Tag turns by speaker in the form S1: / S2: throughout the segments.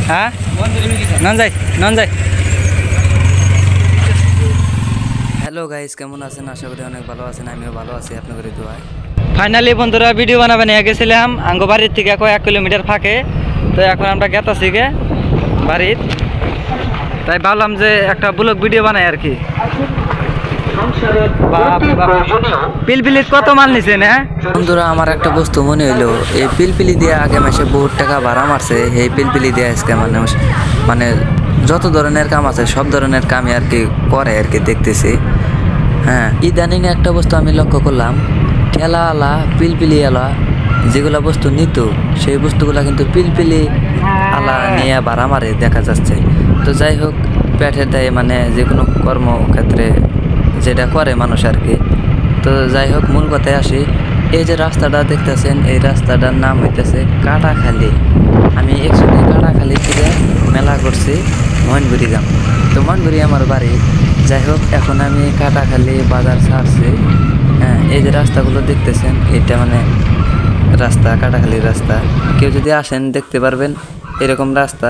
S1: হ্যাঁ নন যাই hello guys, কেমন আছেন? আশা করি অনেক ভালো আছেন। আমিও ভালো আছি আপনাদের দোয়ায়। ফাইনালি বন্ধুরা ভিডিও বানাবে নিয়ে গেছিলাম আঙ্গ বাড়ির থেকে 1 কিলোমিটার ফাঁকে। তো এখন আমরা গেতাছি গে বাড়ির, তাই ভাবলাম যে একটা ব্লগ ভিডিও বানাই আর কি। পিলপিলি কত মাল নিছে না বন্ধুরা? আমার একটা বস্তু মনে হইলো, এই পিলপিলি দিয়ে আগে মাসে বহুত টাকা ভাড়া মারছে। এই পিলপিলি দিয়ে আজকে মানে যত ধরনের কাম আছে সব ধরনের কামই আর কি করে আর কি দেখতেছি। হ্যাঁ, ইদানিং একটা বস্তু আমি লক্ষ্য করলাম, ঠেলা আলা পিলপিলি আলা যেগুলা বস্তু নিত সেই বস্তুগুলা কিন্তু পিলপিলি আলা নিয়ে ভাড়া মারে দেখা যাচ্ছে। তো যাই হোক, পেটের দায়ে মানে যে কোনো কর্মক্ষেত্রে যেটা করে মানুষ আর কি। তো যাই হোক, মূল কথায় আসি। এই যে রাস্তাটা দেখতেছেন, এই রাস্তাটার নাম হইতেছে কাটাখালী। আমি একচুয়ালি কাটাখালী থেকে মেলা করছি ময়নগুড়ি গ্রাম। তো ময়নগুড়ি আমার বাড়ি। যাই হোক, এখন আমি কাটাখালী বাজার ছাড়ছি। হ্যাঁ, এই যে রাস্তাগুলো দেখতেছেন, এটা মানে রাস্তা, কাটাখালীর রাস্তা। কেউ যদি আসেন দেখতে পারবেন এরকম রাস্তা।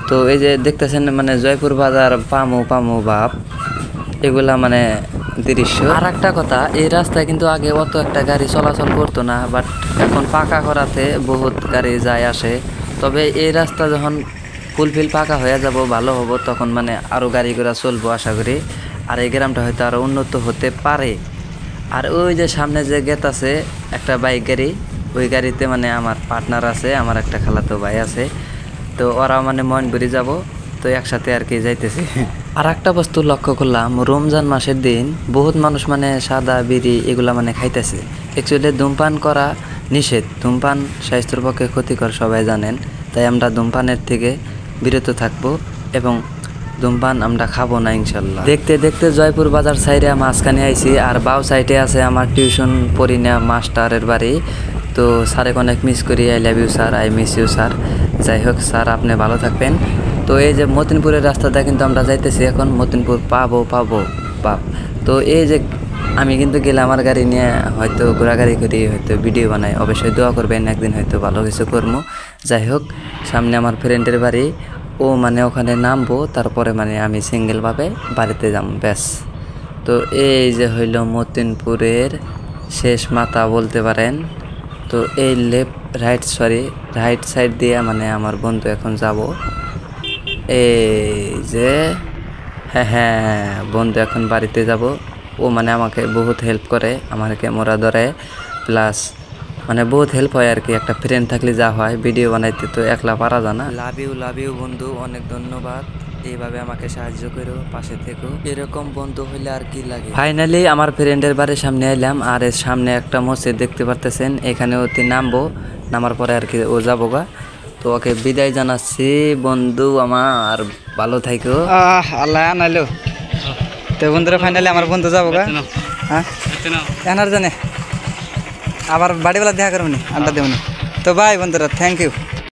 S1: তো এই যে দেখতেছেন মানে জয়পুর বাজার পামু বাপ, এগুলা মানে দৃশ্য। আর একটা কথা, এই রাস্তায় কিন্তু আগে অত একটা গাড়ি চলাচল করতো না, বাট এখন পাকা করাতে বহুত গাড়ি যায় আসে। তবে এই রাস্তা যখন ফুলফিল পাকা হয়ে যাব, ভালো হবো, তখন মানে আরও গাড়ি ঘোড়া চলবো আশা করি। আর এই গ্রামটা হয়তো আরও উন্নত হতে পারে। আর ওই যে সামনে যে গেট আছে একটা বাইক গাড়ি, ওই গাড়িতে মানে আমার পার্টনার আছে, আমার একটা খালাতো ভাই আছে। তো ওরা মানে ময়নগুড়ি যাব, তো একসাথে আর কি যাইতেছি। আর একটা বস্তু লক্ষ্য করলাম, রমজান মাসের দিন বহুত মানুষ মানে সাদা বিড়ি এগুলা মানে খাইতেছে। অ্যাকচুয়ালি ধূমপান করা নিষেধ, ধূমপান স্বাস্থ্যের পক্ষে ক্ষতিকর সবাই জানেন। তাই আমরা ধূমপানের থেকে বিরত থাকবো এবং ধূমপান আমরা খাবো না ইনশাল্লাহ। দেখতে দেখতে জয়পুর বাজার সাইডে মাঝখানে আইছি, আর বাউ সাইডে আছে আমার টিউশন পড়ি না মাস্টারের বাড়ি। তো স্যারে অনেক মিস করি। I love you sir, I miss you sir. যাই হোক স্যার, আপনি ভালো থাকবেন। তো এই যে মতিনপুরের রাস্তাটা কিন্তু আমরা যাইতেছি এখন, মতিনপুর পাবো বাপ। তো এই যে আমি কিন্তু গেলে আমার গাড়ি নিয়ে হয়তো ঘোরাগাড়ি করি, হয়তো ভিডিও বানাই। অবশ্যই দোয়া করবেন, একদিন হয়তো ভালো কিছু করবো। যাই হোক, সামনে আমার ফ্রেন্ডের বাড়ি, ও মানে ওখানে নামবো, তারপরে মানে আমি সিঙ্গেলভাবে বাড়িতে যাম, ব্যাস। তো এই যে হইল মতিনপুরের শেষ মাথা বলতে পারেন। তো এই রাইট সাইড দিয়ে মানে আমার বন্ধু এখন যাব। এই যে হ্যাঁ, বন্ধু এখন বাড়িতে যাব। ও মানে আমাকে বহুত হেল্প করে, আমাকে মোরা ধরে, প্লাস মানে বহুত হেল্প হয় আর কি। একটা ফ্রেন্ড থাকলে যা হয়, ভিডিও বানাইতে তো একলা পারা যায় না। লাভ ইউ বন্ধু, অনেক ধন্যবাদ। এইভাবে আমাকে সাহায্য করো, পাশে থেকো। এরকম বন্ধু হইলে আর কি লাগে। ফাইনালি আমার ফ্রেন্ডের বাড়ির সামনে এলাম, আর এর সামনে একটা মসজিদ দেখতে পারতেছেন। এখানে ওতে নামার পরে আর কি ও যাবো গা। তো ওকে বিদায় জানাচ্ছি। বন্ধু আমার ভালো থাইকো। আল্লাহ আনাইলো। তো বন্ধুরা ফাইনালি আমার বন্ধু যাবো গা। হ্যাঁ, এনার জানে আবার বাড়িওয়ালা দেখা করবনি, আড্ডা দেবনি। তো বাই বন্ধুরা, থ্যাংক ইউ।